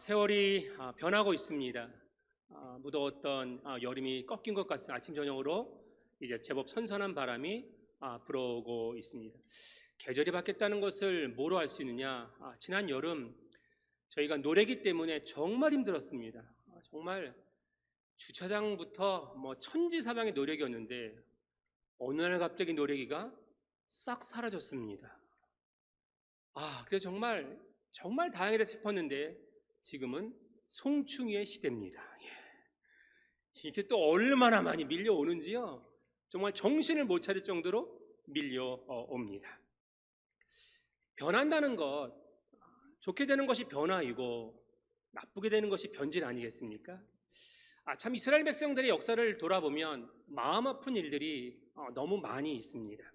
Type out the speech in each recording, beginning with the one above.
세월이 변하고 있습니다. 무더웠던 여름이 꺾인 것 같습니다. 아침 저녁으로 이제 제법 선선한 바람이 불어오고 있습니다. 계절이 바뀌었다는 것을 뭐로 알 수 있느냐? 지난 여름 저희가 노래기 때문에 정말 힘들었습니다. 정말 주차장부터 천지사방의 노래기였는데 어느 날 갑자기 노래기가 싹 사라졌습니다. 그래서 정말 다행이다 싶었는데 지금은 송충이의 시대입니다. 이게 또 얼마나 많이 밀려오는지요. 정말 정신을 못 차릴 정도로 밀려옵니다. 변한다는 것, 좋게 되는 것이 변화이고 나쁘게 되는 것이 변질 아니겠습니까? 참 이스라엘 백성들의 역사를 돌아보면 마음 아픈 일들이 너무 많이 있습니다.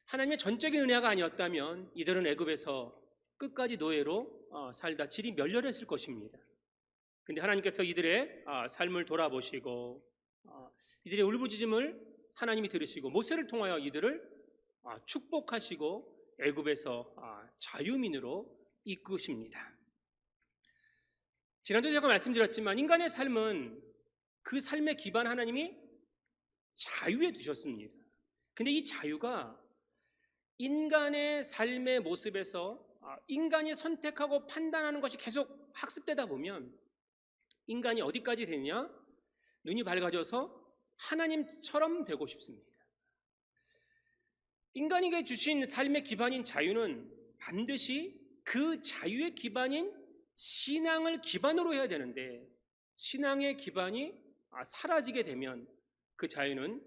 하나님의 전적인 은혜가 아니었다면 이들은 애굽에서 끝까지 노예로 살다 질이 멸렬했을 것입니다. 근데 하나님께서 이들의 삶을 돌아보시고 이들의 울부짖음을 하나님이 들으시고 모세를 통하여 이들을 축복하시고 애굽에서 자유민으로 이끄십니다. 지난주에 제가 말씀드렸지만 인간의 삶은 그 삶의 기반 하나님이 자유에 두셨습니다. 근데 이 자유가 인간의 삶의 모습에서 인간이 선택하고 판단하는 것이 계속 학습되다 보면 인간이 어디까지 되느냐? 눈이 밝아져서 하나님처럼 되고 싶습니다. 인간에게 주신 삶의 기반인 자유는 반드시 그 자유의 기반인 신앙을 기반으로 해야 되는데 신앙의 기반이 사라지게 되면 그 자유는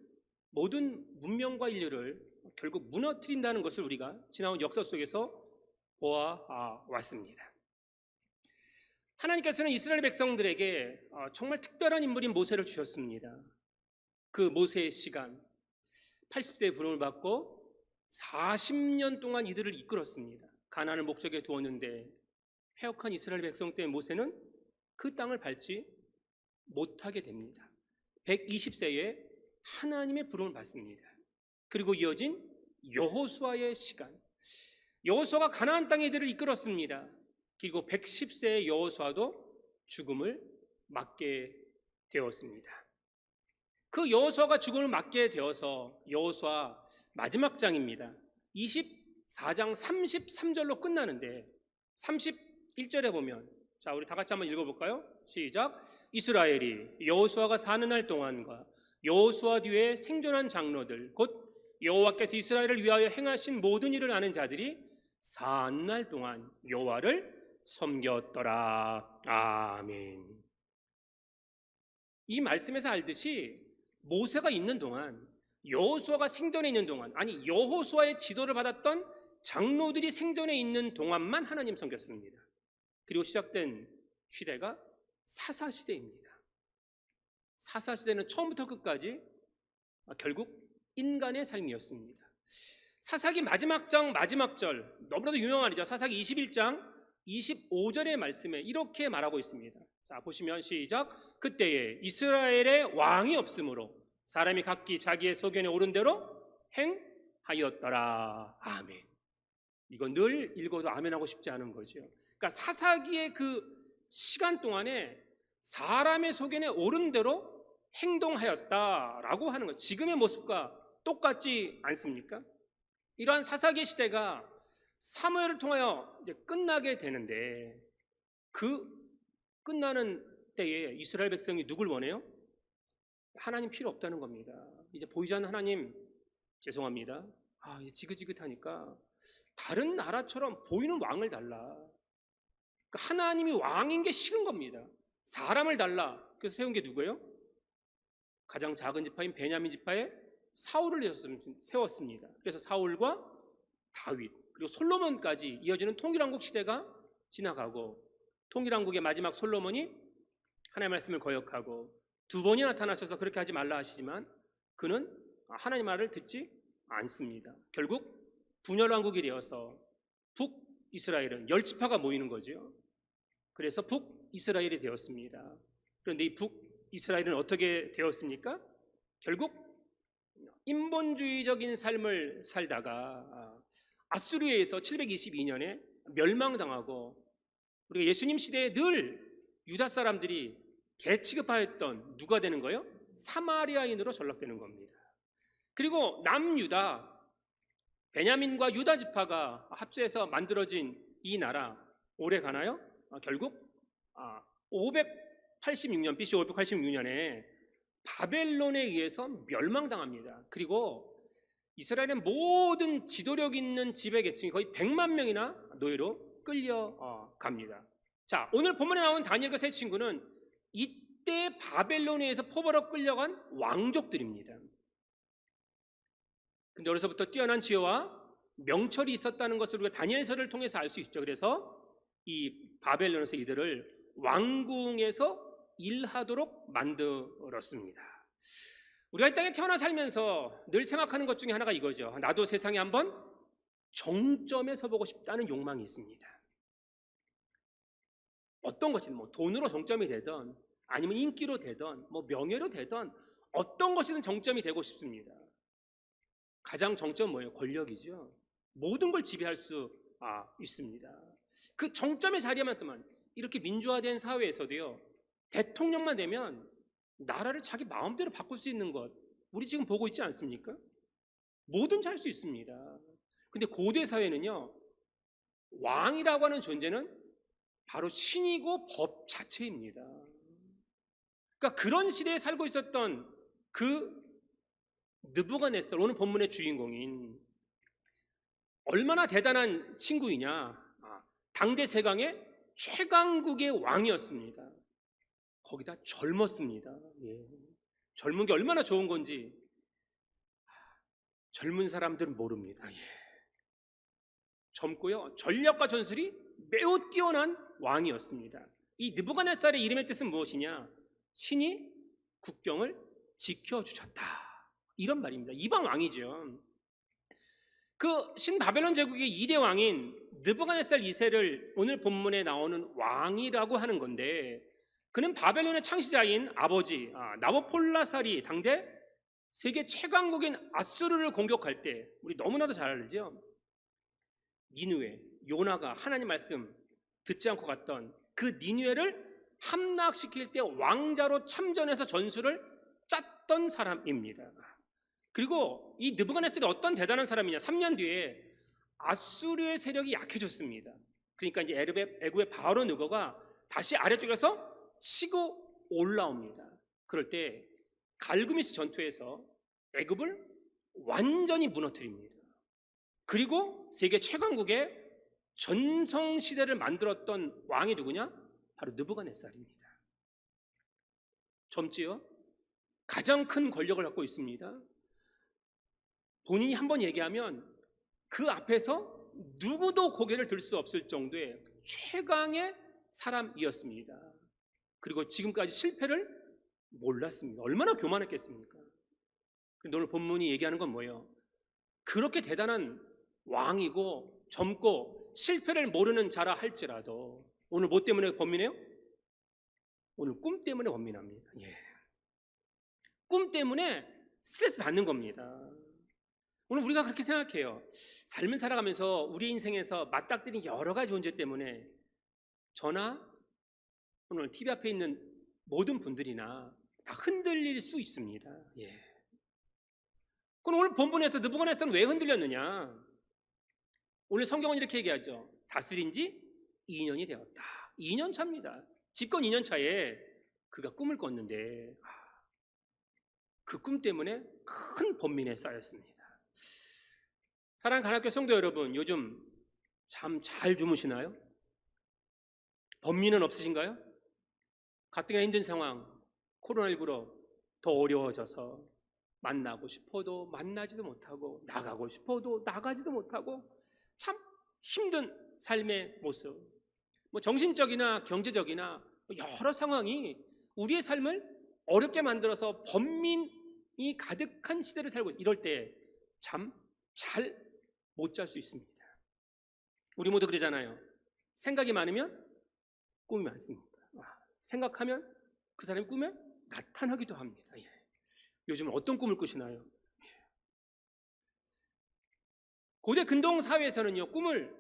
모든 문명과 인류를 결국 무너뜨린다는 것을 우리가 지나온 역사 속에서 보아왔습니다. 하나님께서는 이스라엘 백성들에게 정말 특별한 인물인 모세를 주셨습니다. 그 모세의 시간 80세의 부름을 받고 40년 동안 이들을 이끌었습니다. 가나안을 목적에 두었는데 패역한 이스라엘 백성 때문에 모세는 그 땅을 밟지 못하게 됩니다. 120세에 하나님의 부름을 받습니다. 그리고 이어진 여호수아의 시간, 여호수아가 가나안 땅에 이들을 이끌었습니다. 그리고 110세의 여호수아도 죽음을 맞게 되었습니다. 그 여호수아가 죽음을 맞게 되어서 여호수아 마지막 장입니다. 24장 33절로 끝나는데 31절에 보면 우리 다 같이 한번 읽어볼까요? 시작. 이스라엘이 여호수아가 사는 날 동안과 여호수아 뒤에 생존한 장로들 곧 여호와께서 이스라엘을 위하여 행하신 모든 일을 아는 자들이 사한 날 동안 여호와를 섬겼더라. 아멘. 이 말씀에서 알듯이 모세가 있는 동안 여호수아가 생존해 있는 동안 여호수아의 지도를 받았던 장로들이 생존해 있는 동안만 하나님 섬겼습니다. 그리고 시작된 시대가 사사시대입니다. 사사시대는 처음부터 끝까지 결국 인간의 삶이었습니다. 사사기 마지막 장 마지막 절 너무나도 유명한 말이죠. 사사기 21장 25절의 말씀에 이렇게 말하고 있습니다. 자, 보시면 시작. 그때에 이스라엘의 왕이 없으므로 사람이 각기 자기의 소견에 오른 대로 행하였더라. 아멘. 이건 늘 읽어도 아멘하고 싶지 않은 거죠. 그러니까 사사기의 그 시간 동안에 사람의 소견에 오른 대로 행동하였다라고 하는 것. 지금의 모습과 똑같지 않습니까? 이러한 사사기 시대가 사무엘을 통하여 이제 끝나게 되는데 그 끝나는 때에 이스라엘 백성이 누굴 원해요? 하나님 필요 없다는 겁니다. 이제 보이지 않는 하나님 죄송합니다. 이제 지긋지긋하니까 다른 나라처럼 보이는 왕을 달라. 그러니까 하나님이 왕인 게 싫은 겁니다. 사람을 달라. 그래서 세운 게 누구예요? 가장 작은 지파인 베냐민 지파에 사울을 세웠습니다. 그래서 사울과 다윗 그리고 솔로몬까지 이어지는 통일왕국 시대가 지나가고 통일왕국의 마지막 솔로몬이 하나님의 말씀을 거역하고 두 번이나 나타나셔서 그렇게 하지 말라 하시지만 그는 하나님의 말을 듣지 않습니다. 결국 분열왕국이 되어서 북이스라엘은 10지파가 모이는 거죠. 그래서 북이스라엘이 되었습니다. 그런데 이 북이스라엘은 어떻게 되었습니까? 결국 인본주의적인 삶을 살다가 아수르에서 722년에 멸망당하고 우리가 예수님 시대에 늘 유다 사람들이 개 취급하였던 누가 되는 거예요? 사마리아인으로 전락되는 겁니다. 그리고 남유다, 베냐민과 유다 지파가 합세해서 만들어진 이 나라 오래 가나요? 결국 586년 BC 586년에 바벨론에 의해서 멸망당합니다. 그리고 이스라엘의 모든 지도력 있는 지배 계층이 거의 100만 명이나 노예로 끌려갑니다. 자, 오늘 본문에 나온 다니엘과 세 친구는 이때 바벨론에 의해서 포로로 끌려간 왕족들입니다. 근데 어려서부터 뛰어난 지혜와 명철이 있었다는 것을 우리가 다니엘서를 통해서 알 수 있죠. 그래서 이 바벨론에서 이들을 왕궁에서 일하도록 만들었습니다. 우리가 이 땅에 태어나 살면서 늘 생각하는 것 중에 하나가 이거죠. 나도 세상에 한번 정점에 서보고 싶다는 욕망이 있습니다. 어떤 것이든 뭐 돈으로 정점이 되든 아니면 인기로 되든 뭐 명예로 되든 어떤 것이든 정점이 되고 싶습니다. 가장 정점 뭐예요? 권력이죠. 모든 걸 지배할 수 있습니다. 그 정점의 자리에만서만 이렇게 민주화된 사회에서도요, 대통령만 되면 나라를 자기 마음대로 바꿀 수 있는 것, 우리 지금 보고 있지 않습니까? 뭐든지 할 수 있습니다. 근데 고대 사회는요, 왕이라고 하는 존재는 바로 신이고 법 자체입니다. 그러니까 그런 시대에 살고 있었던 그 느부갓네살, 오늘 본문의 주인공인, 얼마나 대단한 친구이냐. 당대 세강의 최강국의 왕이었습니다. 거기다 젊었습니다. 예. 젊은 게 얼마나 좋은 건지 젊은 사람들은 모릅니다. 예. 젊고요, 전략과 전술이 매우 뛰어난 왕이었습니다. 이 느부갓네살의 이름의 뜻은 무엇이냐? 신이 국경을 지켜주셨다, 이런 말입니다. 이방 왕이죠. 그 신바벨론 제국의 2대 왕인 느부갓네살 2세를 오늘 본문에 나오는 왕이라고 하는 건데, 그는 바벨론의 창시자인 아버지 나보폴라살이 당대 세계 최강국인 아수르를 공격할 때, 우리 너무나도 잘 알죠. 니느웨, 요나가 하나님 말씀 듣지 않고 갔던 그 니느웨를 함락시킬 때 왕자로 참전해서 전술을 짰던 사람입니다. 그리고 이 느부갓네살이 어떤 대단한 사람이냐? 3년 뒤에 아수르의 세력이 약해졌습니다. 그러니까 이제 애굽의 바로 느고가 다시 아래쪽에서 치고 올라옵니다. 그럴 때 갈그미스 전투에서 애굽을 완전히 무너뜨립니다. 그리고 세계 최강국의 전성시대를 만들었던 왕이 누구냐? 바로 느부갓네살입니다. 젊지요? 가장 큰 권력을 갖고 있습니다. 본인이 한번 얘기하면 그 앞에서 누구도 고개를 들 수 없을 정도의 최강의 사람이었습니다. 그리고 지금까지 실패를 몰랐습니다. 얼마나 교만했겠습니까? 그런데 오늘 본문이 얘기하는 건 뭐예요? 그렇게 대단한 왕이고 젊고 실패를 모르는 자라 할지라도 오늘 뭐 때문에 번민해요? 오늘 꿈 때문에 번민합니다. 예. 꿈 때문에 스트레스 받는 겁니다. 오늘 우리가 그렇게 생각해요. 삶을 살아가면서 우리 인생에서 맞닥뜨린 여러 가지 문제 때문에 저나 오늘 TV 앞에 있는 모든 분들이나 다 흔들릴 수 있습니다. 예. 그럼 오늘 본문에서 느부갓네살은 왜 흔들렸느냐? 오늘 성경은 이렇게 얘기하죠. 다스린 지 2년이 되었다. 2년 차입니다. 집권 2년 차에 그가 꿈을 꿨는데 그 꿈 때문에 큰 번민에 쌓였습니다. 사랑하는 간학교 성도 여러분, 요즘 잠 잘 주무시나요? 번민은 없으신가요? 가뜩이나 힘든 상황, 코로나19로 더 어려워져서 만나고 싶어도 만나지도 못하고 나가고 싶어도 나가지도 못하고 참 힘든 삶의 모습, 뭐 정신적이나 경제적이나 여러 상황이 우리의 삶을 어렵게 만들어서 번민이 가득한 시대를 살고, 이럴 때 잠 잘 못 잘 수 있습니다. 우리 모두 그러잖아요. 생각이 많으면 꿈이 많습니다. 생각하면 그 사람이 꿈에 나타나기도 합니다. 예. 요즘은 어떤 꿈을 꾸시나요? 고대 근동 사회에서는요, 꿈을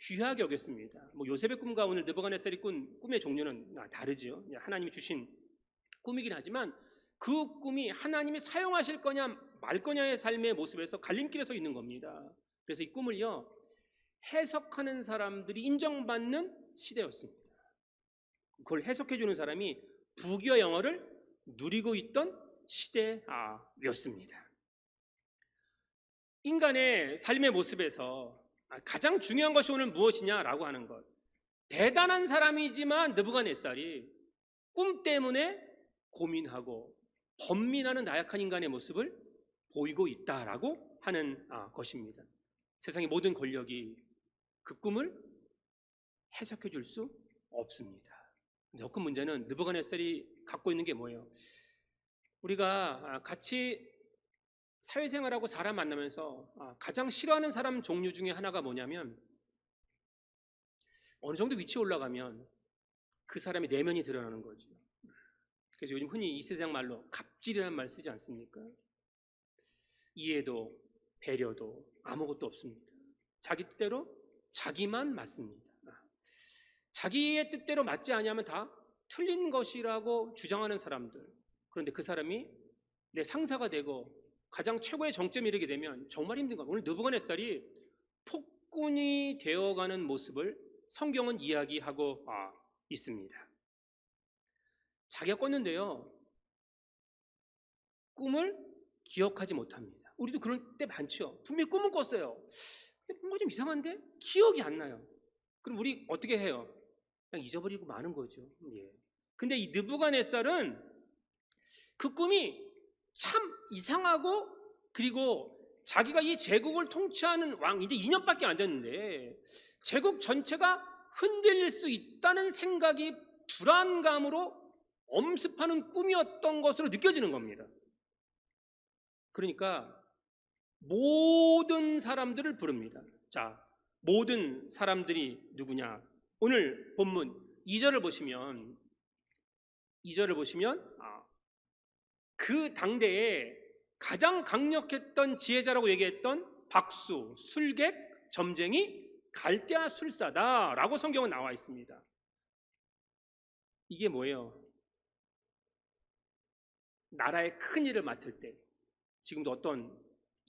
귀하게 여겼습니다. 요셉의 꿈과 오늘 느부갓네살이 꾼 꿈의 종류는 다르죠. 하나님이 주신 꿈이긴 하지만 그 꿈이 하나님이 사용하실 거냐 말 거냐의 삶의 모습에서 갈림길에 서 있는 겁니다. 그래서 이 꿈을요, 해석하는 사람들이 인정받는 시대였습니다. 그걸 해석해 주는 사람이 부귀와 영화를 누리고 있던 시대였습니다. 인간의 삶의 모습에서 가장 중요한 것이 오늘 무엇이냐라고 하는 것, 대단한 사람이지만 느부갓네살이 꿈 때문에 고민하고 번민하는 나약한 인간의 모습을 보이고 있다라고 하는 것입니다. 세상의 모든 권력이 그 꿈을 해석해 줄 수 없습니다. 더 큰 문제는 느부갓네살이 갖고 있는 게 뭐예요? 우리가 같이 사회생활하고 사람 만나면서 가장 싫어하는 사람 종류 중에 하나가 뭐냐면, 어느 정도 위치에 올라가면 그 사람의 내면이 드러나는 거죠. 그래서 요즘 흔히 이 세상 말로 갑질이라는 말 쓰지 않습니까? 이해도 배려도 아무것도 없습니다. 자기 뜻대로 자기만 맞습니다. 자기의 뜻대로 맞지 않으면 다 틀린 것이라고 주장하는 사람들. 그런데 그 사람이 내 상사가 되고 가장 최고의 정점에 이르게 되면 정말 힘든 겁니다. 오늘 느부갓네살이 폭군이 되어가는 모습을 성경은 이야기하고 있습니다. 자기가 꿨는데요, 꿈을 기억하지 못합니다. 우리도 그럴 때 많죠. 분명히 꿈은 꿨어요. 근데 뭔가 좀 이상한데 기억이 안 나요. 그럼 우리 어떻게 해요? 그냥 잊어버리고 마는 거죠. 근데 이 느부갓네살은 그 꿈이 참 이상하고, 그리고 자기가 이 제국을 통치하는 왕, 이제 2년밖에 안 됐는데 제국 전체가 흔들릴 수 있다는 생각이 불안감으로 엄습하는 꿈이었던 것으로 느껴지는 겁니다. 그러니까 모든 사람들을 부릅니다. 자, 모든 사람들이 누구냐? 오늘 본문 2절을 보시면 그 당대에 가장 강력했던 지혜자라고 얘기했던 박수, 술객, 점쟁이, 갈대아 술사다라고 성경은 나와 있습니다. 이게 뭐예요? 나라의 큰 일을 맡을 때, 지금도 어떤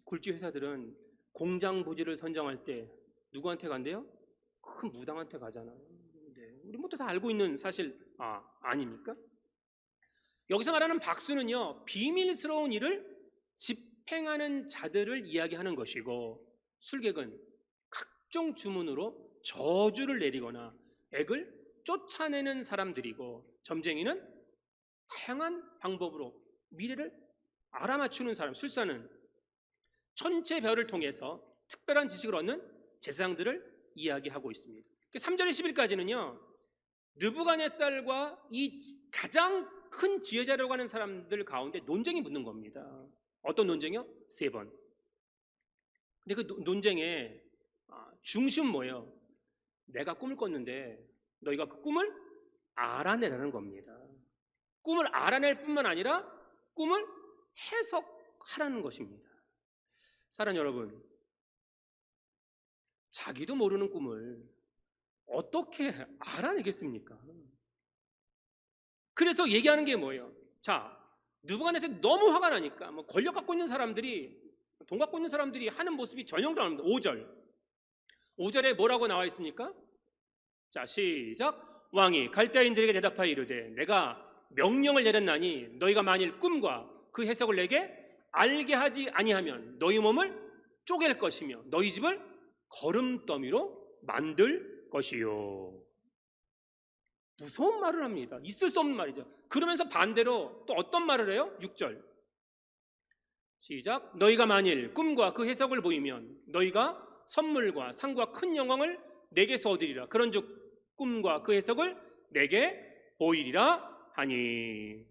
굴지 회사들은 공장 부지를 선정할 때 누구한테 간대요? 큰 무당한테 가잖아요. 우리 모두 다 알고 있는 사실 아닙니까? 여기서 말하는 박수는요, 비밀스러운 일을 집행하는 자들을 이야기하는 것이고, 술객은 각종 주문으로 저주를 내리거나 액을 쫓아내는 사람들이고, 점쟁이는 다양한 방법으로 미래를 알아맞추는 사람, 술사는 천체별을 통해서 특별한 지식을 얻는 제사장들을 이야기하고 있습니다. 3절에 10일까지는요, 느부갓네살과 이 가장 큰 지혜자라고 하는 사람들 가운데 논쟁이 붙는 겁니다. 어떤 논쟁이요? 3번. 근데 그 논쟁의 중심은 뭐예요? 내가 꿈을 꿨는데 너희가 그 꿈을 알아내라는 겁니다. 꿈을 알아낼 뿐만 아니라 꿈을 해석하라는 것입니다. 사랑하는 여러분, 자기도 모르는 꿈을 어떻게 알아내겠습니까? 그래서 얘기하는 게 뭐예요? 자, 느부갓네살이 너무 화가 나니까 권력 갖고 있는 사람들이, 돈 갖고 있는 사람들이 하는 모습이 전형도 안 납니다. 5절에 뭐라고 나와 있습니까? 자, 시작. 왕이 갈대아인들에게 대답하여 이르되 내가 명령을 내렸나니 너희가 만일 꿈과 그 해석을 내게 알게 하지 아니하면 너희 몸을 쪼갤 것이며 너희 집을 거름더미로 만들 것이요. 무서운 말을 합니다. 있을 수 없는 말이죠. 그러면서 반대로 또 어떤 말을 해요? 6절 시작. 너희가 만일 꿈과 그 해석을 보이면 너희가 선물과 상과 큰 영광을 내게서 얻으리라. 그런즉 꿈과 그 해석을 내게 보이리라 하니.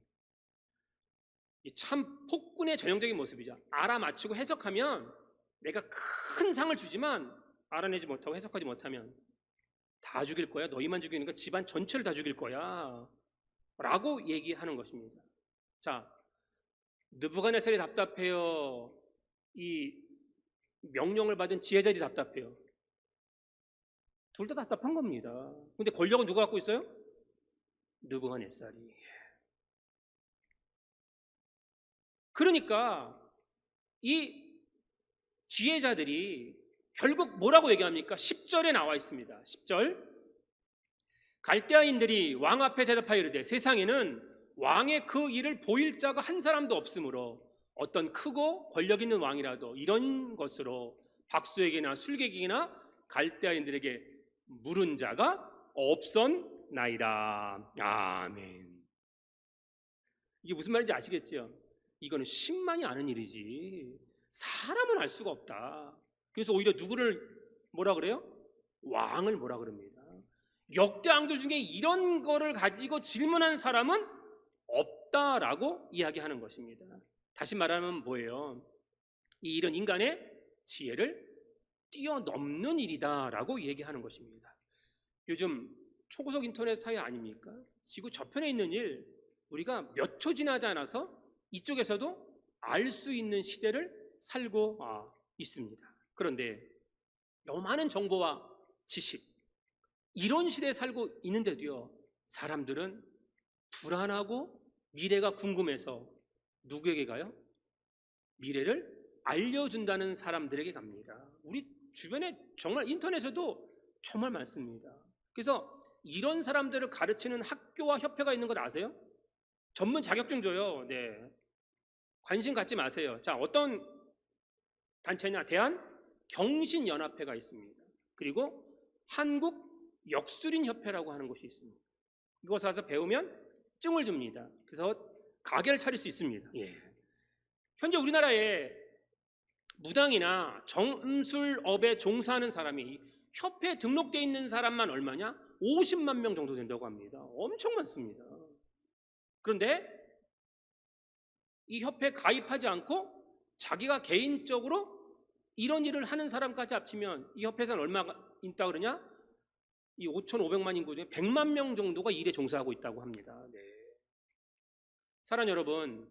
참 폭군의 전형적인 모습이죠. 알아맞히고 해석하면 내가 큰 상을 주지만 알아내지 못하고 해석하지 못하면 다 죽일 거야. 너희만 죽이는 거 집안 전체를 다 죽일 거야 라고 얘기하는 것입니다. 자, 느부갓네살이 답답해요? 이 명령을 받은 지혜자들이 답답해요? 둘 다 답답한 겁니다. 근데 권력은 누가 갖고 있어요? 느부갓네살이. 그러니까 이 지혜자들이 결국 뭐라고 얘기합니까? 10절에 나와 있습니다. 10절. 갈대아인들이 왕 앞에 대답하여 이르되 세상에는 왕의 그 일을 보일 자가 한 사람도 없으므로 어떤 크고 권력 있는 왕이라도 이런 것으로 박수에게나 술객에게나 갈대아인들에게 물은 자가 없었나이다. 아멘. 이게 무슨 말인지 아시겠죠? 이거는 신만이 아는 일이지 사람은 알 수가 없다. 그래서 오히려 누구를 뭐라 그래요? 왕을 뭐라 그럽니다. 역대 왕들 중에 이런 거를 가지고 질문한 사람은 없다라고 이야기하는 것입니다. 다시 말하면 뭐예요? 이런 인간의 지혜를 뛰어넘는 일이다라고 얘기하는 것입니다. 요즘 초고속 인터넷 사회 아닙니까? 지구 저편에 있는 일 우리가 몇 초 지나지 않아서 이쪽에서도 알 수 있는 시대를 살고 있습니다. 그런데 너무 많은 정보와 지식 이런 시대에 살고 있는데도요 사람들은 불안하고 미래가 궁금해서 누구에게 가요? 미래를 알려준다는 사람들에게 갑니다. 우리 주변에 정말 인터넷에도 정말 많습니다. 그래서 이런 사람들을 가르치는 학교와 협회가 있는 것 아세요? 전문 자격증 줘요. 네. 관심 갖지 마세요. 자, 어떤 단체냐? 대한경신연합회가 있습니다. 그리고 한국역술인협회라고 하는 곳이 있습니다. 이곳에 와서 배우면 증을 줍니다. 그래서 가게를 차릴 수 있습니다. 예. 현재 우리나라에 무당이나 점술업에 종사하는 사람이 협회에 등록되어 있는 사람만 얼마냐? 50만 명 정도 된다고 합니다. 엄청 많습니다. 그런데 이 협회에 가입하지 않고 자기가 개인적으로 이런 일을 하는 사람까지 합치면 이 협회에서는 얼마가 있다고 그러냐? 이 5,500만 인구 중에 100만 명 정도가 일에 종사하고 있다고 합니다. 네. 사랑하는 여러분,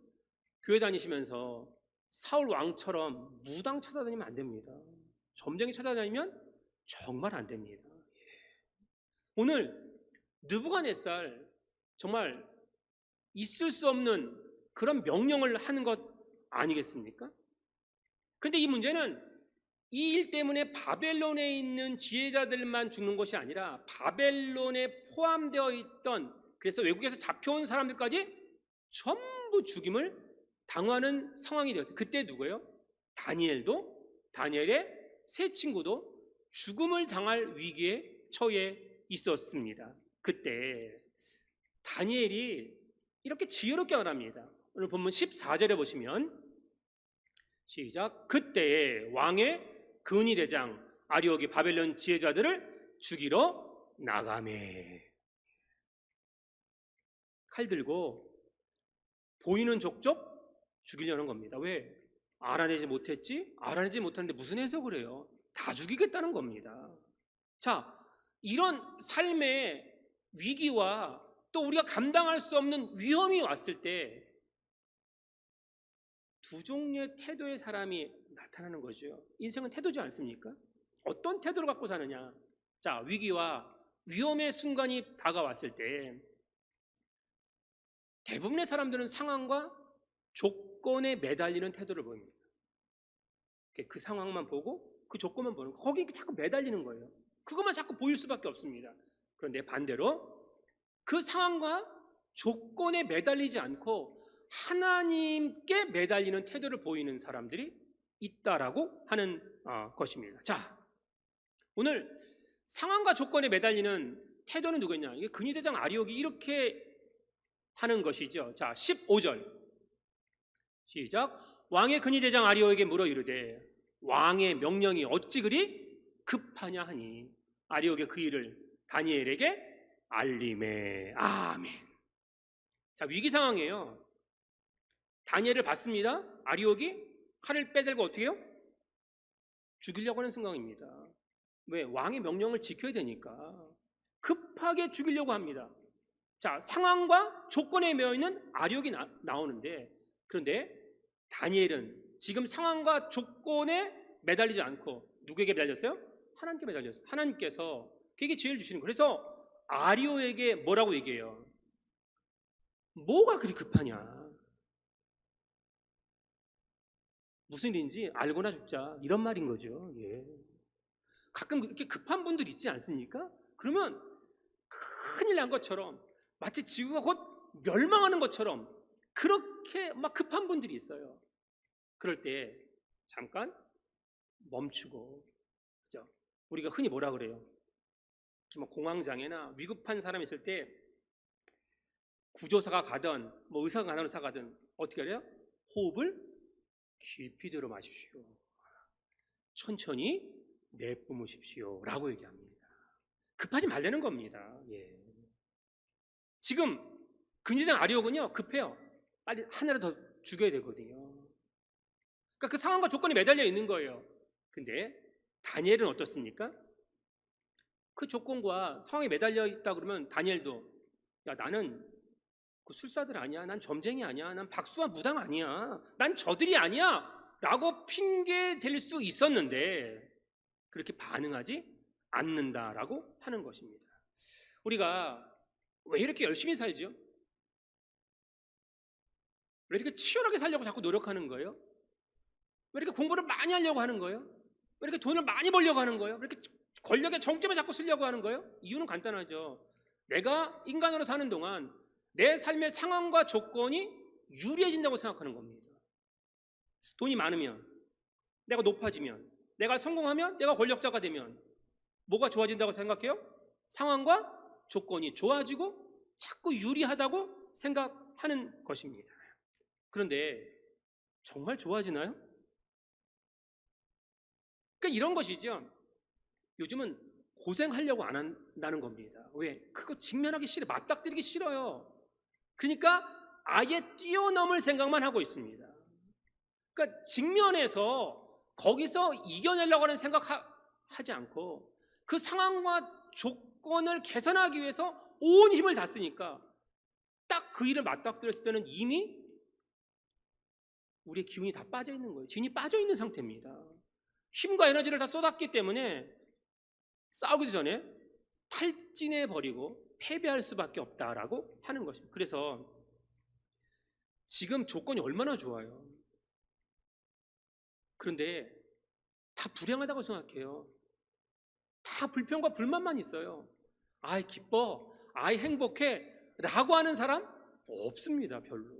교회 다니시면서 사울 왕처럼 무당 찾아다니면 안 됩니다. 점쟁이 찾아다니면 정말 안 됩니다. 오늘 느부갓네살 정말 있을 수 없는 그런 명령을 하는 것 아니겠습니까? 그런데 이 문제는 이 일 때문에 바벨론에 있는 지혜자들만 죽는 것이 아니라 바벨론에 포함되어 있던 그래서 외국에서 잡혀온 사람들까지 전부 죽임을 당하는 상황이 되었어요. 그때 누구예요? 다니엘의 세 친구도 죽음을 당할 위기에 처해 있었습니다. 그때 다니엘이 이렇게 지혜롭게 말합니다. 오늘 본문 14절에 보시면 시작. 그때에 왕의 근위대장 아리옥이 바벨론 지혜자들을 죽이러 나가매. 칼 들고 보이는 족족 죽이려는 겁니다. 왜? 알아내지 못했지? 알아내지 못하는데 무슨 해석을 해요? 다 죽이겠다는 겁니다. 자, 이런 삶의 위기와 또 우리가 감당할 수 없는 위험이 왔을 때 두 종류의 태도의 사람이 나타나는 거죠. 인생은 태도지 않습니까? 어떤 태도를 갖고 사느냐? 자, 위기와 위험의 순간이 다가왔을 때 대부분의 사람들은 상황과 조건에 매달리는 태도를 보입니다. 그 상황만 보고 그 조건만 보는 거, 거기에 자꾸 매달리는 거예요. 그것만 자꾸 보일 수밖에 없습니다. 그런데 반대로 그 상황과 조건에 매달리지 않고 하나님께 매달리는 태도를 보이는 사람들이 있다라고 하는 것입니다. 자, 오늘 상황과 조건에 매달리는 태도는 누구냐? 이게 근위대장 아리옥이 이렇게 하는 것이죠. 자, 15절 시작. 왕의 근위대장 아리옥에게 물어 이르되 왕의 명령이 어찌 그리 급하냐 하니 아리옥의 그 일을 다니엘에게 알림해. 아멘. 자, 위기 상황이에요. 다니엘을 봤습니다. 아리옥이 칼을 빼들고 어떻게 해요? 죽이려고 하는 생각입니다. 왜? 왕의 명령을 지켜야 되니까 급하게 죽이려고 합니다. 자, 상황과 조건에 매여 있는 아리옥이 나오는데, 그런데 다니엘은 지금 상황과 조건에 매달리지 않고 누구에게 매달렸어요? 하나님께 매달렸어요. 하나님께서 그게 지혜를 주시는 거예요. 그래서 아리오에게 뭐라고 얘기해요? 뭐가 그리 급하냐? 무슨 일인지 알고나 죽자, 이런 말인 거죠. 예. 가끔 그렇게 급한 분들 있지 않습니까? 그러면 큰일 난 것처럼, 마치 지구가 곧 멸망하는 것처럼 그렇게 막 급한 분들이 있어요. 그럴 때 잠깐 멈추고, 그죠? 우리가 흔히 뭐라 그래요? 뭐 공황장애나 위급한 사람이 있을 때 구조사가 가든 뭐 의사가 간호사 가든 어떻게 해요? 호흡을 깊이 들어 마십시오. 천천히 내뿜으십시오. 라고 얘기합니다. 급하지 말라는 겁니다. 예. 지금 근위대장 아리오군요, 급해요. 빨리 하나를 더 죽여야 되거든요. 그러니까 그 상황과 조건이 매달려 있는 거예요. 근데 다니엘은 어떻습니까? 그 조건과 상황에 매달려 있다 그러면 다니엘도, 야, 나는 그 술사들 아니야, 난 점쟁이 아니야, 난 박수와 무당 아니야, 난 저들이 아니야 라고 핑계 댈 수 있었는데 그렇게 반응하지 않는다라고 하는 것입니다. 우리가 왜 이렇게 열심히 살죠? 왜 이렇게 치열하게 살려고 자꾸 노력하는 거예요? 왜 이렇게 공부를 많이 하려고 하는 거예요? 왜 이렇게 돈을 많이 벌려고 하는 거예요? 왜 이렇게 권력의 정점을 자꾸 쓰려고 하는 거예요? 이유는 간단하죠. 내가 인간으로 사는 동안 내 삶의 상황과 조건이 유리해진다고 생각하는 겁니다. 돈이 많으면, 내가 높아지면, 내가 성공하면, 내가 권력자가 되면 뭐가 좋아진다고 생각해요? 상황과 조건이 좋아지고 자꾸 유리하다고 생각하는 것입니다. 그런데 정말 좋아지나요? 그러니까 이런 것이죠. 요즘은 고생하려고 안 한다는 겁니다. 왜? 그거 직면하기 싫어요. 맞닥뜨리기 싫어요. 그러니까 아예 뛰어넘을 생각만 하고 있습니다. 그러니까 직면해서 거기서 이겨내려고 하는 생각하지 않고 그 상황과 조건을 개선하기 위해서 온 힘을 다 쓰니까 딱 그 일을 맞닥뜨렸을 때는 이미 우리의 기운이 다 빠져 있는 거예요. 진이 빠져 있는 상태입니다. 힘과 에너지를 다 쏟았기 때문에 싸우기 전에 탈진해 버리고 패배할 수밖에 없다라고 하는 것입니다. 그래서 지금 조건이 얼마나 좋아요. 그런데 다 불행하다고 생각해요. 다 불평과 불만만 있어요. 아이 기뻐, 아이 행복해 라고 하는 사람 없습니다. 별로.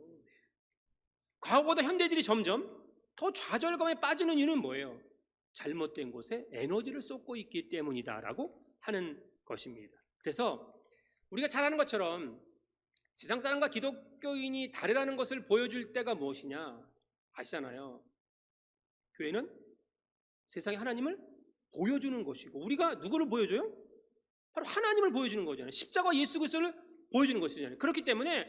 과거보다 현대들이 점점 더 좌절감에 빠지는 이유는 뭐예요? 잘못된 곳에 에너지를 쏟고 있기 때문이다라고 하는 것입니다. 그래서 우리가 잘 아는 것처럼 세상 사람과 기독교인이 다르다는 것을 보여줄 때가 무엇이냐 아시잖아요. 교회는 세상에 하나님을 보여주는 것이고, 우리가 누구를 보여줘요? 바로 하나님을 보여주는 거잖아요. 십자가 예수 그리스도를 보여주는 것이잖아요. 그렇기 때문에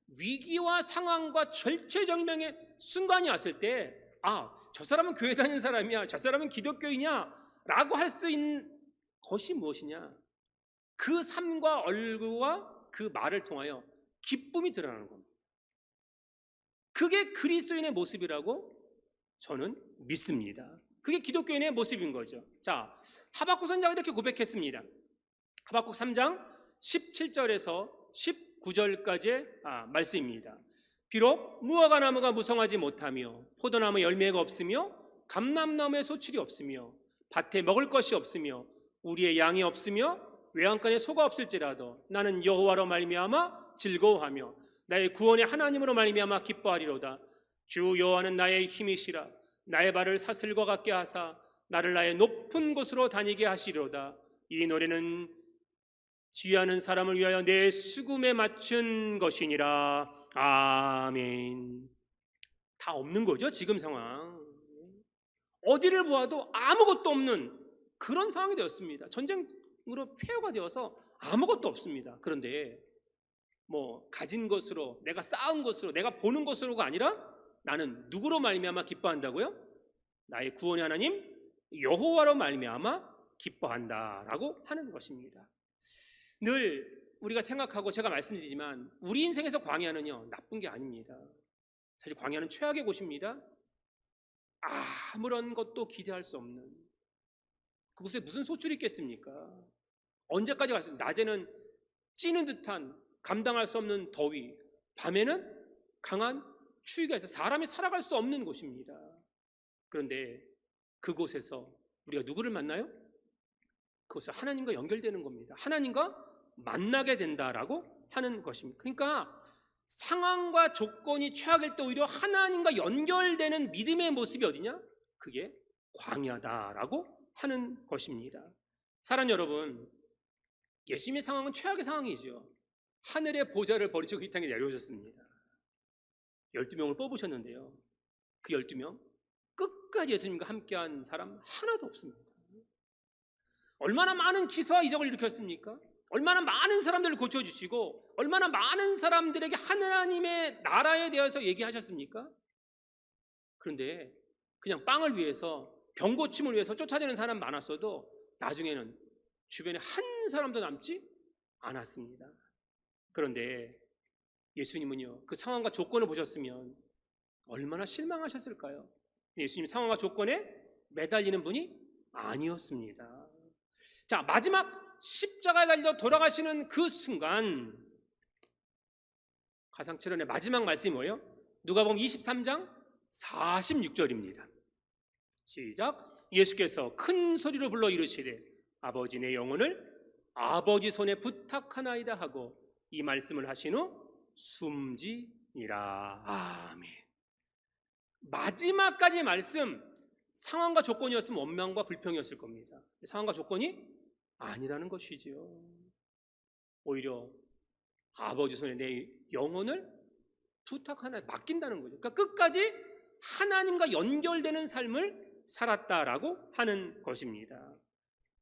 위기와 상황과 절체절명의 순간이 왔을 때, 아, 저 사람은 교회 다니는 사람이야, 저 사람은 기독교인이야 라고 할 수 있는 것이 무엇이냐? 그 삶과 얼굴과 그 말을 통하여 기쁨이 드러나는 겁니다. 그게 그리스도인의 모습이라고 저는 믿습니다. 그게 기독교인의 모습인 거죠. 자, 하박국 선자가 이렇게 고백했습니다. 하박국 3장 17절에서 19절까지의 말씀입니다. 비록 무화과 나무가 무성하지 못하며 포도나무 열매가 없으며 감람나무에 소출이 없으며 밭에 먹을 것이 없으며 우리의 양이 없으며 외양간에 소가 없을지라도 나는 여호와로 말미암아 즐거워하며 나의 구원의 하나님으로 말미암아 기뻐하리로다. 주 여호와는 나의 힘이시라. 나의 발을 사슬과 같게 하사 나를 나의 높은 곳으로 다니게 하시리로다. 이 노래는 지혜하는 사람을 위하여 내 수금에 맞춘 것이니라. 아멘. 다 없는 거죠, 지금 상황. 어디를 보아도 아무것도 없는 그런 상황이 되었습니다. 전쟁으로 폐허가 되어서 아무것도 없습니다. 그런데 뭐 가진 것으로, 내가 쌓은 것으로, 내가 보는 것으로가 아니라 나는 누구로 말미암아 기뻐한다고요? 나의 구원의 하나님 여호와로 말미암아 기뻐한다라고 하는 것입니다. 늘 우리가 생각하고, 제가 말씀드리지만 우리 인생에서 광야는요 나쁜 게 아닙니다. 사실 광야는 최악의 곳입니다. 아무런 것도 기대할 수 없는, 그곳에 무슨 소출이 있겠습니까? 언제까지 갈 수 있어요? 낮에는 찌는 듯한 감당할 수 없는 더위, 밤에는 강한 추위가 있어 사람이 살아갈 수 없는 곳입니다. 그런데 그곳에서 우리가 누구를 만나요? 그것은 하나님과 연결되는 겁니다. 하나님과 만나게 된다라고 하는 것입니다. 그러니까 상황과 조건이 최악일 때 오히려 하나님과 연결되는 믿음의 모습이 어디냐? 그게 광야다라고 하는 것입니다. 사랑하는 여러분, 예수님의 상황은 최악의 상황이죠. 하늘의 보좌를 버리시고 이 땅에 내려오셨습니다. 12명을 뽑으셨는데요, 그 12명 끝까지 예수님과 함께한 사람 하나도 없습니다. 얼마나 많은 기사와 이적을 일으켰습니까? 얼마나 많은 사람들을 고쳐주시고 얼마나 많은 사람들에게 하나님의 나라에 대해서 얘기하셨습니까? 그런데 그냥 빵을 위해서, 병 고침을 위해서 쫓아내는 사람 많았어도 나중에는 주변에 한 사람도 남지 않았습니다. 그런데 예수님은요, 그 상황과 조건을 보셨으면 얼마나 실망하셨을까요? 예수님 상황과 조건에 매달리는 분이 아니었습니다. 자, 마지막 십자가에 달려 돌아가시는 그 순간, 가상칠언의 마지막 말씀이 뭐예요? 누가복음 23장 46절입니다. 시작. 예수께서 큰 소리로 불러 이르시되 아버지 내 영혼을 아버지 손에 부탁하나이다 하고 이 말씀을 하신 후 숨지니라. 아멘. 마지막까지의 말씀, 상황과 조건이었으면 원망과 불평이었을 겁니다. 상황과 조건이 아니라는 것이지요. 오히려 아버지 손에 내 영혼을 부탁하나, 맡긴다는 거죠. 그러니까 끝까지 하나님과 연결되는 삶을 살았다라고 하는 것입니다.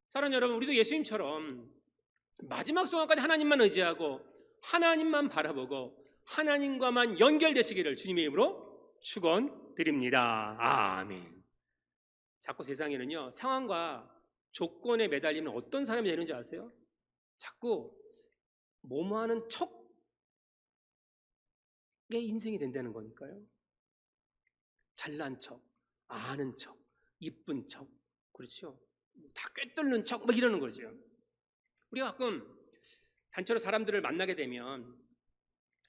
사랑하는 여러분, 우리도 예수님처럼 마지막 순간까지 하나님만 의지하고 하나님만 바라보고 하나님과만 연결되시기를 주님의 이름으로 축원드립니다. 아멘. 자꾸 세상에는요, 상황과 조건에 매달리면 어떤 사람이 되는지 아세요? 자꾸 뭐뭐하는 척의 인생이 된다는 거니까요. 잘난 척, 아는 척, 이쁜 척, 그렇죠? 다 꿰뚫는 척 막 이러는 거죠. 우리가 가끔 단체로 사람들을 만나게 되면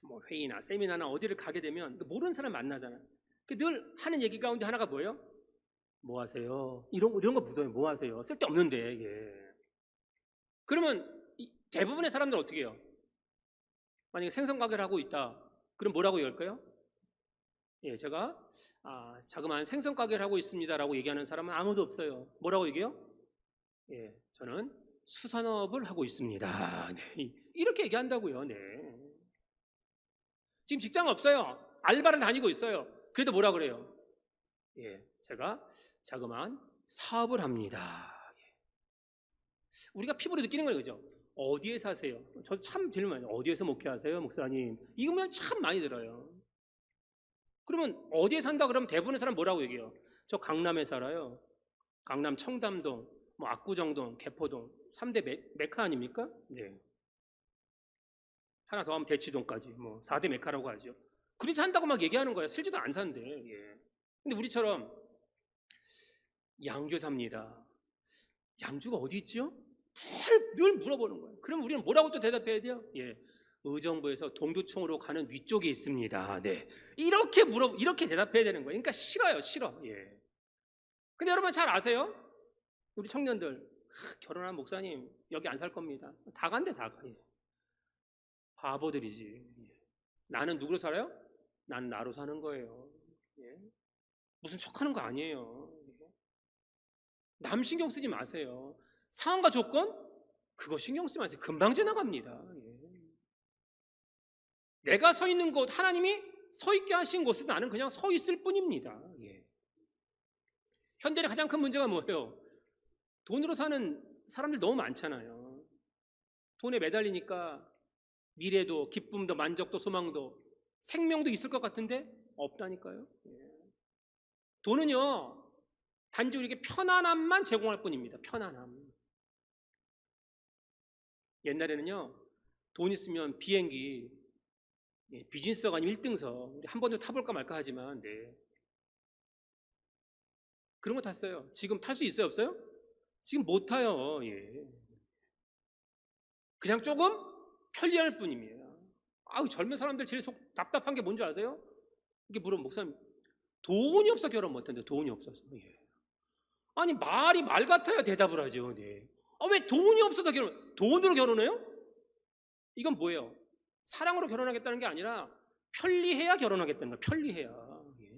뭐 회의나 세미나나 어디를 가게 되면 모르는 사람 만나잖아요. 늘 하는 얘기 가운데 하나가 뭐예요? 뭐 하세요? 이런 거 묻어요. 뭐 하세요? 쓸데없는데. 예. 그러면 대부분의 사람들은 어떻게 해요? 만약에 생선 가게를 하고 있다, 그럼 뭐라고 얘기할까요? 예, 제가 자그마한 생선 가게를 하고 있습니다라고 얘기하는 사람은 아무도 없어요. 뭐라고 얘기해요? 예, 저는 수산업을 하고 있습니다. 네, 이렇게 얘기한다고요. 네. 지금 직장 없어요. 알바를 다니고 있어요. 그래도 뭐라 그래요? 예, 제가 자그마한 사업을 합니다. 예. 우리가 피부로 느끼는 거예요, 그죠? 어디에 사세요? 저 참 질문 많이 해요. 어디에서 목회하세요, 목사님? 이거면 참 많이 들어요. 그러면 어디에 산다 그러면 대부분의 사람 뭐라고 얘기해요? 저 강남에 살아요. 강남 청담동, 뭐 압구정동, 개포동 3대 메카 아닙니까? 네. 하나 더 하면 대치동까지 뭐 4대 메카라고 하죠. 그리 산다고 막 얘기하는 거야. 실제도 안 산대. 예. 근데 우리처럼 양주 삽니다. 양주가 어디 있죠? 늘 물어보는 거예요. 그럼 우리는 뭐라고 또 대답해야 돼요? 예, 의정부에서 동두천으로 가는 위쪽에 있습니다. 네, 이렇게 대답해야 되는 거예요. 그러니까 싫어요, 싫어. 예. 근데 여러분 잘 아세요? 우리 청년들 결혼한 목사님 여기 안 살 겁니다. 다 간대, 다 가. 예. 바보들이지. 예. 나는 누구로 살아요? 나는 나로 사는 거예요. 예. 무슨 척하는 거 아니에요. 예. 남 신경 쓰지 마세요. 상황과 조건? 그거 신경 쓰지 마세요. 금방 지나갑니다. 예. 내가 서 있는 곳, 하나님이 서 있게 하신 곳은 나는 그냥 서 있을 뿐입니다. 예. 현대의 가장 큰 문제가 뭐예요? 돈으로 사는 사람들 너무 많잖아요. 돈에 매달리니까 미래도, 기쁨도, 만족도, 소망도, 생명도 있을 것 같은데 없다니까요. 예. 돈은요, 단지 우리에게 편안함만 제공할 뿐입니다. 편안함. 옛날에는요, 돈 있으면 비행기, 비즈니스가 아니면 1등석, 우리 한 번도 타볼까 말까 하지만, 네. 그런 거 탔어요. 지금 탈 수 있어요, 없어요? 지금 못 타요. 예. 그냥 조금 편리할 뿐입니다. 아우, 젊은 사람들 제일 속 답답한 게 뭔지 아세요? 이게 물론 목사님, 돈이 없어 결혼 못한대. 돈이 없어서. 예. 아니, 말이 말 같아야 대답을 하죠. 네. 왜 돈이 없어서 돈으로 결혼해요? 이건 뭐예요? 사랑으로 결혼하겠다는 게 아니라 편리해야 결혼하겠다는 거예요. 편리해야. 예.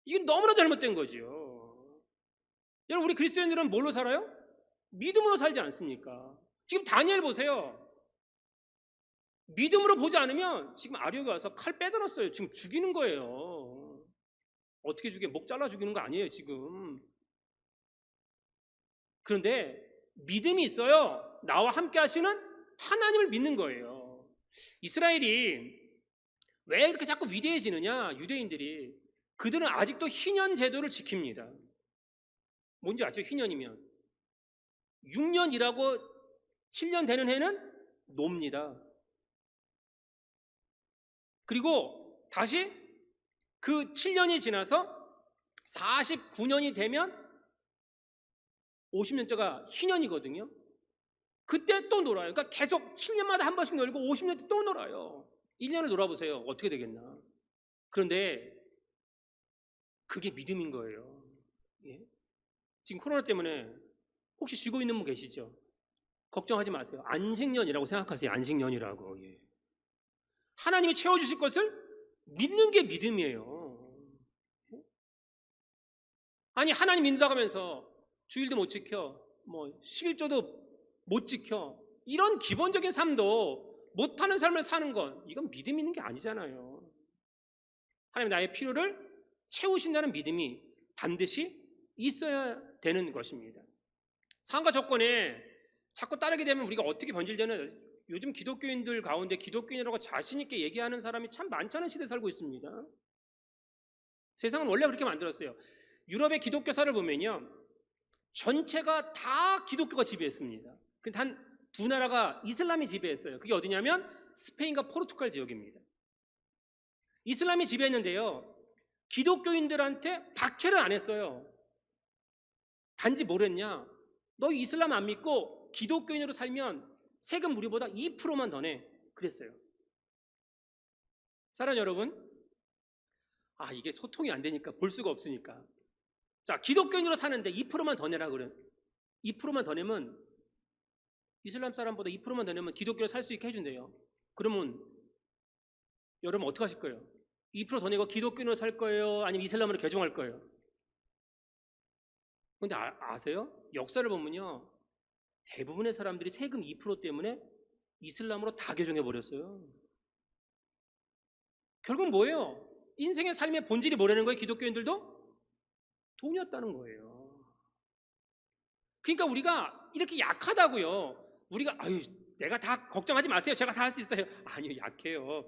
이건 너무나 잘못된 거죠. 여러분, 우리 그리스도인들은 뭘로 살아요? 믿음으로 살지 않습니까? 지금 다니엘 보세요. 믿음으로 보지 않으면 지금 아리오가 와서 칼 빼들었어요. 지금 죽이는 거예요. 어떻게 죽여? 목 잘라 죽이는 거 아니에요 지금. 그런데 믿음이 있어요. 나와 함께 하시는 하나님을 믿는 거예요. 이스라엘이 왜 이렇게 자꾸 위대해지느냐? 유대인들이, 그들은 아직도 희년 제도를 지킵니다. 뭔지 아죠? 희년이면 6년 일하고 7년 되는 해는 놉니다. 그리고 다시 그 7년이 지나서 49년이 되면 50년째가 희년이거든요. 그때 또 놀아요. 그러니까 계속 7년마다 한 번씩 놀고 50년 때 또 놀아요. 1년을 놀아보세요. 어떻게 되겠나. 그런데 그게 믿음인 거예요. 예? 지금 코로나 때문에 혹시 쉬고 있는 분 계시죠? 걱정하지 마세요. 안식년이라고 생각하세요. 안식년이라고. 예. 하나님이 채워주실 것을 믿는 게 믿음이에요. 예? 아니, 하나님 믿는다고 하면서 주일도 못 지켜, 11조도 못 지켜, 이런 기본적인 삶도 못하는 삶을 사는 건 이건 믿음 있는 게 아니잖아요. 하나님 나의 필요를 채우신다는 믿음이 반드시 있어야 되는 것입니다. 상과 조건에 자꾸 따르게 되면 우리가 어떻게 변질되는, 요즘 기독교인들 가운데 기독교인이라고 자신 있게 얘기하는 사람이 참 많잖은 시대에 살고 있습니다. 세상은 원래 그렇게 만들었어요. 유럽의 기독교사를 보면요, 전체가 다 기독교가 지배했습니다. 근데 단 두 나라가 이슬람이 지배했어요. 그게 어디냐면 스페인과 포르투갈 지역입니다. 이슬람이 지배했는데요, 기독교인들한테 박해를 안 했어요. 단지 뭐랬냐? 너 이슬람 안 믿고 기독교인으로 살면 세금 우리보다 2%만 더 내. 그랬어요. 사랑하는 여러분, 이게 소통이 안 되니까, 볼 수가 없으니까, 자, 기독교인으로 사는데 2%만 더 내라 그래. 2%만 더 내면, 이슬람 사람보다 2%만 더 내면 기독교를 살 수 있게 해준대요. 그러면 여러분 어떻게 하실 거예요? 2%더 내고 기독교인으로 살 거예요? 아니면 이슬람으로 개종할 거예요? 근데 아세요? 역사를 보면요, 대부분의 사람들이 세금 2% 때문에 이슬람으로 다 개종해 버렸어요. 결국 뭐예요? 인생의 삶의 본질이 뭐라는 거예요? 기독교인들도 돈이었다는 거예요. 그러니까 우리가 이렇게 약하다고요. 우리가 내가 다 걱정하지 마세요. 제가 다 할 수 있어요. 아니요, 약해요.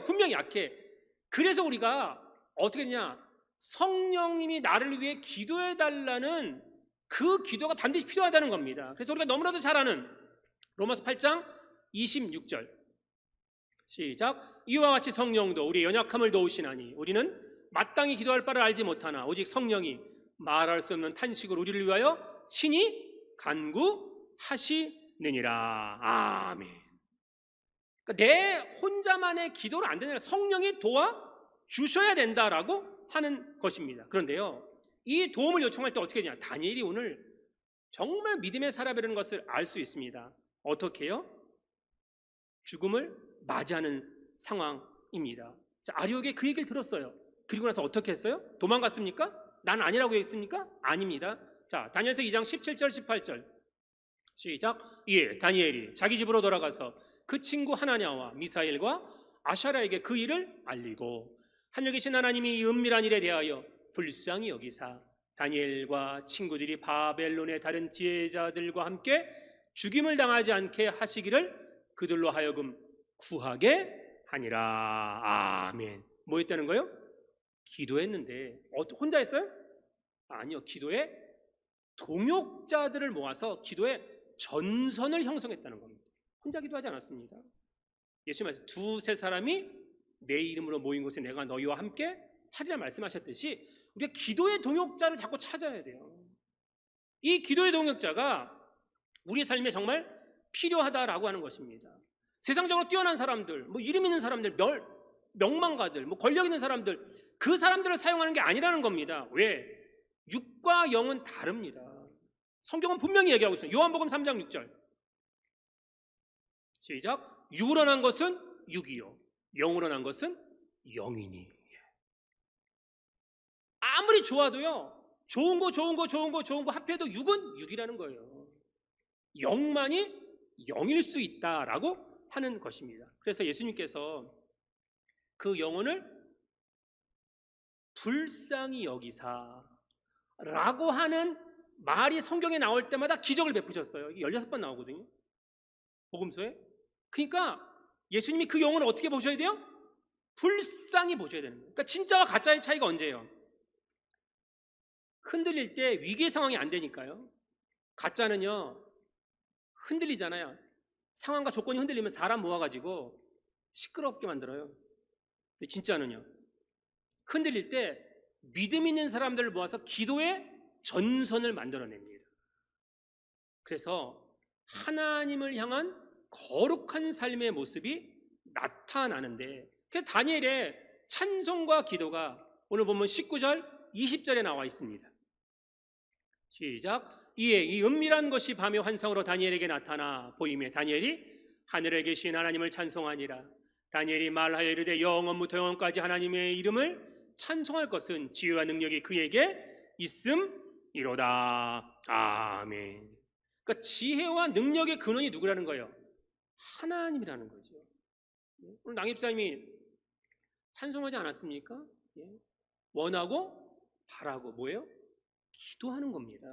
분명히 약해. 그래서 우리가 어떻게 되냐? 성령님이 나를 위해 기도해 달라는 그 기도가 반드시 필요하다는 겁니다. 그래서 우리가 너무나도 잘 아는 로마서 8장 26절 시작. 이와 같이 성령도 우리의 연약함을 도우시나니 우리는 마땅히 기도할 바를 알지 못하나 오직 성령이 말할 수 없는 탄식으로 우리를 위하여 친히 간구하시느니라. 아멘. 그러니까 내 혼자만의 기도는 안 되느라 성령이 도와주셔야 된다라고 하는 것입니다. 그런데요, 이 도움을 요청할 때 어떻게 되냐? 다니엘이 오늘 정말 믿음의 사람이라는 것을 알 수 있습니다. 어떻게 해요? 죽음을 맞이하는 상황입니다. 자, 아리옥이 그 얘기를 들었어요. 그리고 나서 어떻게 했어요? 도망갔습니까? 난 아니라고 했습니까? 아닙니다. 자, 다니엘서 2장 17절 18절 시작. 예, 다니엘이 자기 집으로 돌아가서 그 친구 하나냐와 미사엘과 아샤라에게 그 일을 알리고 하늘 계신 하나님이 이 은밀한 일에 대하여 불쌍히 여기사 다니엘과 친구들이 바벨론의 다른 지혜자들과 함께 죽임을 당하지 않게 하시기를 그들로 하여금 구하게 하니라. 아멘. 뭐 했다는 거예요? 기도했는데 혼자 했어요? 아니요, 기도에 동역자들을 모아서 기도의 전선을 형성했다는 겁니다. 혼자 기도하지 않았습니다. 예수님 말씀, 두세 사람이 내 이름으로 모인 곳에 내가 너희와 함께 하리라 말씀하셨듯이 우리가 기도의 동역자를 자꾸 찾아야 돼요. 이 기도의 동역자가 우리의 삶에 정말 필요하다라고 하는 것입니다. 세상적으로 뛰어난 사람들, 뭐 이름 있는 사람들, 명망가들, 뭐 권력 있는 사람들, 그 사람들을 사용하는 게 아니라는 겁니다. 왜? 육과 영은 다릅니다. 성경은 분명히 얘기하고 있어요. 요한복음 3장 6절 시작. 육으로 난 것은 육이요 영으로 난 것은 영이니. 아무리 좋아도요, 좋은 거 합해도 육은 육이라는 거예요. 영만이 영일 수 있다라고 하는 것입니다. 그래서 예수님께서 그 영혼을 불쌍히 여기사 라고 하는 말이 성경에 나올 때마다 기적을 베푸셨어요. 이게 16번 나오거든요, 복음서에. 그러니까 예수님이 그 영혼을 어떻게 보셔야 돼요? 불쌍히 보셔야 되는 거예요. 그러니까 진짜와 가짜의 차이가 언제예요? 흔들릴 때 위기의 상황이 안 되니까요. 가짜는요, 흔들리잖아요. 상황과 조건이 흔들리면 사람 모아가지고 시끄럽게 만들어요. 근데 진짜는요, 흔들릴 때 믿음 있는 사람들을 모아서 기도의 전선을 만들어냅니다. 그래서 하나님을 향한 거룩한 삶의 모습이 나타나는데, 그 다니엘의 찬송과 기도가 오늘 보면 19절 20절에 나와 있습니다. 시작. 이에 이 은밀한 것이 밤의 환상으로 다니엘에게 나타나 보임에 다니엘이 하늘에 계신 하나님을 찬송하니라. 다니엘이 말하여 이르되 영원부터 영원까지 하나님의 이름을 찬송할 것은 지혜와 능력이 그에게 있음이로다. 아멘. 그러니까 지혜와 능력의 근원이 누구라는 거예요? 하나님이라는 거죠. 오늘 낭입사님이 찬송하지 않았습니까? 원하고 바라고 뭐예요? 기도하는 겁니다.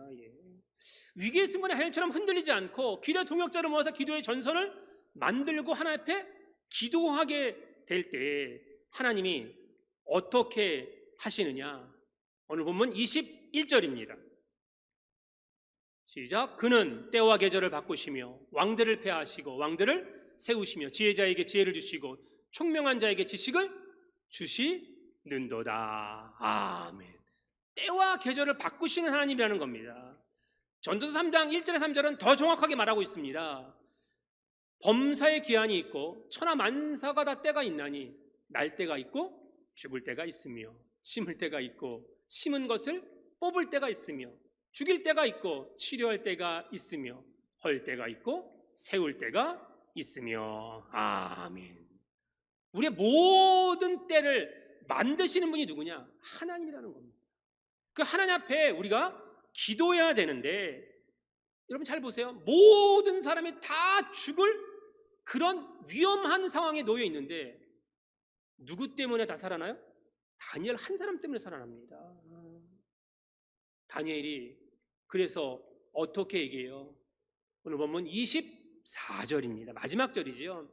위기의 순간에 하나님처럼 흔들리지 않고 기도의 동역자를 모아서 기도의 전선을 만들고 하나님 앞에 기도하게 될 때 하나님이 어떻게 하시느냐? 오늘 본문 21절입니다. 시작. 그는 때와 계절을 바꾸시며 왕들을 폐하시고 왕들을 세우시며 지혜자에게 지혜를 주시고 총명한 자에게 지식을 주시는도다. 아멘. 때와 계절을 바꾸시는 하나님이라는 겁니다. 전도서 3장 1절에 3절은 더 정확하게 말하고 있습니다. 범사의 기한이 있고 천하 만사가 다 때가 있나니 날 때가 있고 죽을 때가 있으며 심을 때가 있고 심은 것을 뽑을 때가 있으며 죽일 때가 있고 치료할 때가 있으며 헐 때가 있고 세울 때가 있으며. 아멘. 우리의 모든 때를 만드시는 분이 누구냐? 하나님이라는 겁니다. 그 하나님 앞에 우리가 기도해야 되는데, 여러분 잘 보세요. 모든 사람이 다 죽을 그런 위험한 상황에 놓여 있는데 누구 때문에 다 살아나요? 다니엘 한 사람 때문에 살아납니다. 다니엘이 그래서 어떻게 얘기해요? 오늘 보면 24절입니다. 마지막 절이죠.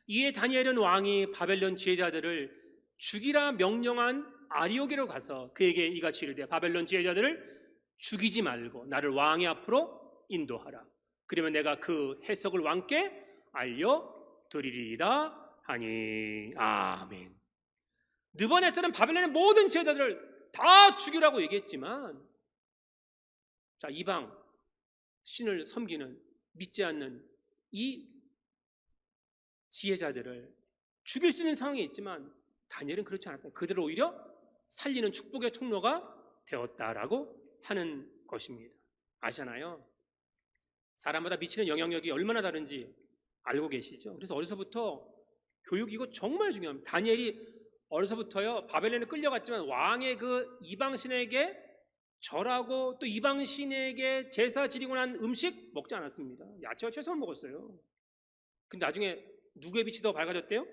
이에 다니엘은 왕이 바벨론 지혜자들을 죽이라 명령한 아리오게로 가서 그에게 이같이 이르되 바벨론 지혜자들을 죽이지 말고 나를 왕의 앞으로 인도하라. 그러면 내가 그 해석을 왕께 알려드리리라 하니. 아멘. 느부갓네살은 바벨론의 모든 지혜자들을 다 죽이라고 얘기했지만, 자, 이방 신을 섬기는 믿지 않는 이 지혜자들을 죽일 수 있는 상황에 있지만 다니엘은 그렇지 않았다. 그들을 오히려 살리는 축복의 통로가 되었다라고 하는 것입니다. 아시나요? 사람마다 미치는 영향력이 얼마나 다른지 알고 계시죠? 그래서 어려서부터 교육, 이거 정말 중요합니다. 다니엘이 어려서부터요 바벨론에 끌려갔지만 왕의 그 이방신에게 절하고 또 이방신에게 제사 지리고 난 음식 먹지 않았습니다. 야채와 채소만 먹었어요. 근데 나중에 누구의 빛이 더 밝아졌대요?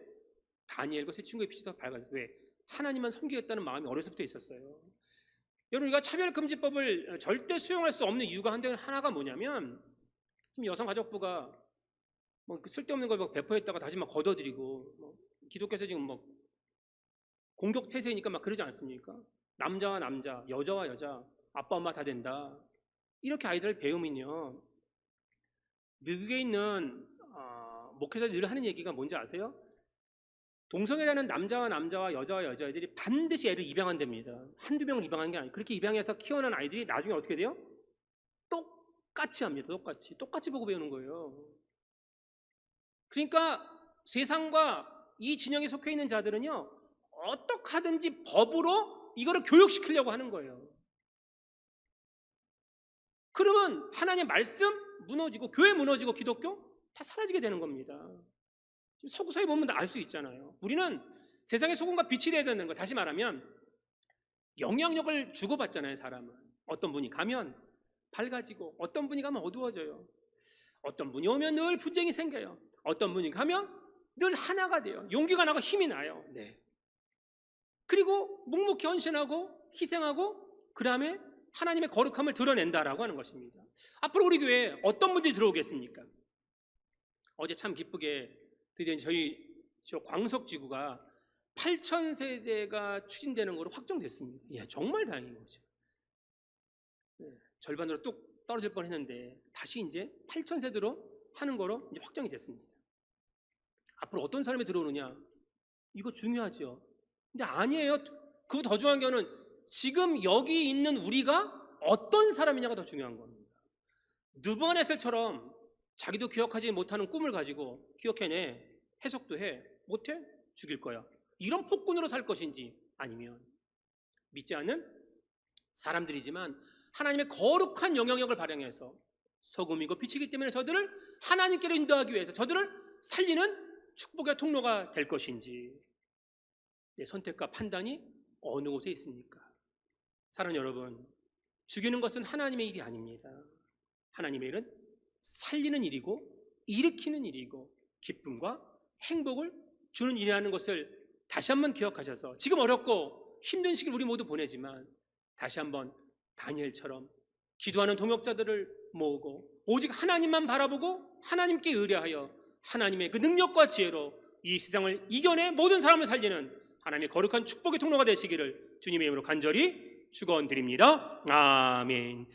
다니엘과 세 친구의 빛이 더 밝아졌어요. 왜? 하나님만 섬기겠다는 마음이 어려서부터 있었어요. 여러분, 우리가 차별금지법을 절대 수용할 수 없는 이유가 하나가 뭐냐면, 지금 여성가족부가 뭐 쓸데없는 걸 배포했다가 다시 막 걷어들이고, 기독교에서 지금 뭐 공격 태세이니까 막 그러지 않습니까? 남자와 남자, 여자와 여자, 아빠 엄마 다 된다, 이렇게 아이들을 배우면요, 미국에 있는 목회자들이 늘 하는 얘기가 뭔지 아세요? 동성애라는 남자와 남자와 여자와 여자애들이 반드시 애를 입양한답니다. 한두 명을 입양하는 게 아니에요. 그렇게 입양해서 키워낸 아이들이 나중에 어떻게 돼요? 똑같이 합니다. 똑같이 보고 배우는 거예요. 그러니까 세상과 이 진영에 속해 있는 자들은요, 어떻게 하든지 법으로 이거를 교육시키려고 하는 거예요. 그러면 하나님의 말씀 무너지고 교회 무너지고 기독교 다 사라지게 되는 겁니다. 서구서에 보면 알 수 있잖아요. 우리는 세상의 소금과 빛이 되어야 되는 거. 다시 말하면 영향력을 주고받잖아요. 사람은 어떤 분이 가면 밝아지고 어떤 분이 가면 어두워져요. 어떤 분이 오면 늘 분쟁이 생겨요. 어떤 분이 가면 늘 하나가 돼요. 용기가 나고 힘이 나요. 네. 그리고 묵묵히 헌신하고 희생하고 그 다음에 하나님의 거룩함을 드러낸다라고 하는 것입니다. 앞으로 우리 교회에 어떤 분들이 들어오겠습니까? 어제 참 기쁘게 드디어 저희 광석지구가 8,000세대가 추진되는 것으로 확정됐습니다. 예, 정말 다행인 거죠. 네, 절반으로 뚝 떨어질 뻔했는데 다시 이제 8,000세대로 하는 거로 이제 확정이 됐습니다. 앞으로 어떤 사람이 들어오느냐, 이거 중요하죠. 근데 아니에요. 그거 더 중요한 거는 지금 여기 있는 우리가 어떤 사람이냐가 더 중요한 겁니다. 느부갓네살처럼 자기도 기억하지 못하는 꿈을 가지고 기억해내, 해석도 해, 못해? 죽일 거야. 이런 폭군으로 살 것인지, 아니면 믿지 않는 사람들이지만 하나님의 거룩한 영향력을 발휘해서 소금이고 빛이기 때문에 저들을 하나님께로 인도하기 위해서 저들을 살리는 축복의 통로가 될 것인지, 내 선택과 판단이 어느 곳에 있습니까? 사랑하는 여러분, 죽이는 것은 하나님의 일이 아닙니다. 하나님의 일은 살리는 일이고 일으키는 일이고 기쁨과 행복을 주는 일이라는 것을 다시 한번 기억하셔서, 지금 어렵고 힘든 시기를 우리 모두 보내지만 다시 한번 다니엘처럼 기도하는 동역자들을 모으고 오직 하나님만 바라보고 하나님께 의뢰하여 하나님의 그 능력과 지혜로 이 세상을 이겨내 모든 사람을 살리는 하나님의 거룩한 축복의 통로가 되시기를 주님의 이름으로 간절히 축원드립니다. 아멘.